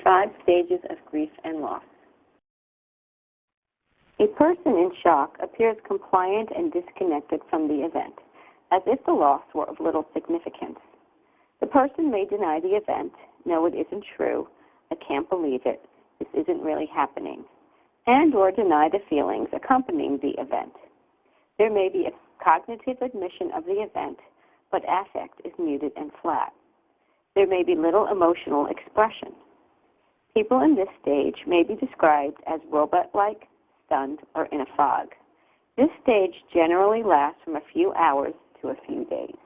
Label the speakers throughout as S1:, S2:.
S1: 5 stages of grief and loss. A person in shock appears compliant and disconnected from the event, as if the loss were of little significance. The person may deny the event, "No, it isn't true, I can't believe it, this isn't really happening," and or deny the feelings accompanying the event. There may be a cognitive admission of the event, but affect is muted and flat. There may be little emotional expression. People in this stage may be described as robot-like, stunned, or in a fog. This stage generally lasts from a few hours to a few days.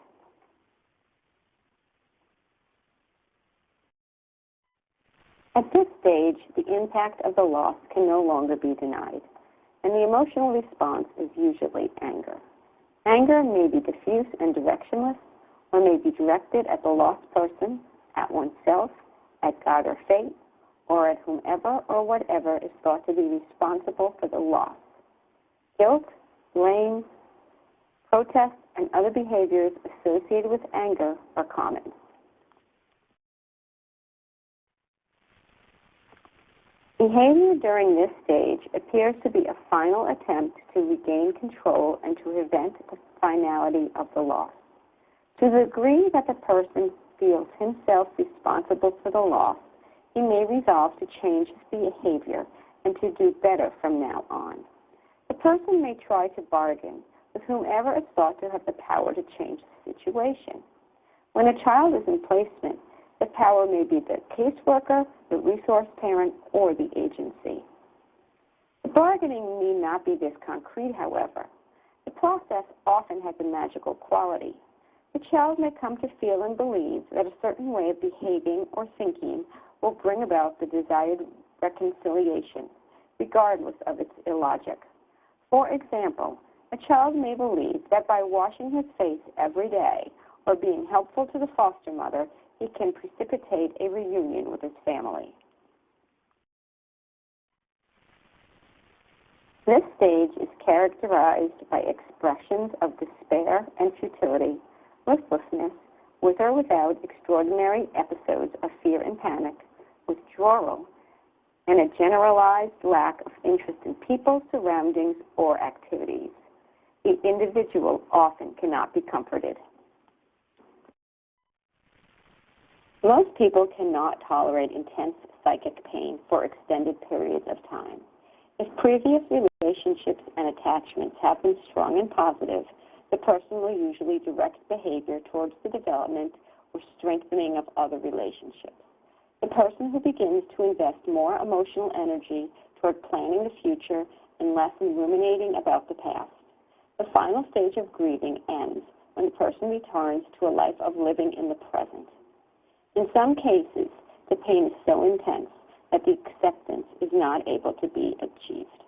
S1: At this stage, the impact of the loss can no longer be denied, and the emotional response is usually anger. Anger may be diffuse and directionless, or may be directed at the lost person, at oneself, at God or fate, or at whomever or whatever is thought to be responsible for the loss. Guilt, blame, protest, and other behaviors associated with anger are common. Behavior during this stage appears to be a final attempt to regain control and to prevent the finality of the loss. To the degree that the person feels himself responsible for the loss, he may resolve to change his behavior and to do better from now on. The person may try to bargain with whomever is thought to have the power to change the situation. When a child is in placement, the power may be the caseworker, the resource parent, or the agency. The bargaining need not be this concrete, however. The process often has a magical quality. The child may come to feel and believe that a certain way of behaving or thinking will bring about the desired reconciliation, regardless of its illogic. For example, a child may believe that by washing his face every day or being helpful to the foster mother, he can precipitate a reunion with his family. This stage is characterized by expressions of despair and futility, listlessness, with or without extraordinary episodes of fear and panic, withdrawal, and a generalized lack of interest in people, surroundings, or activities. The individual often cannot be comforted. Most people cannot tolerate intense psychic pain for extended periods of time. If previous relationships and attachments have been strong and positive, the person will usually direct behavior towards the development or strengthening of other relationships. The person who begins to invest more emotional energy toward planning the future and less in ruminating about the past. The final stage of grieving ends when the person returns to a life of living in the present. In some cases, the pain is so intense that the acceptance is not able to be achieved.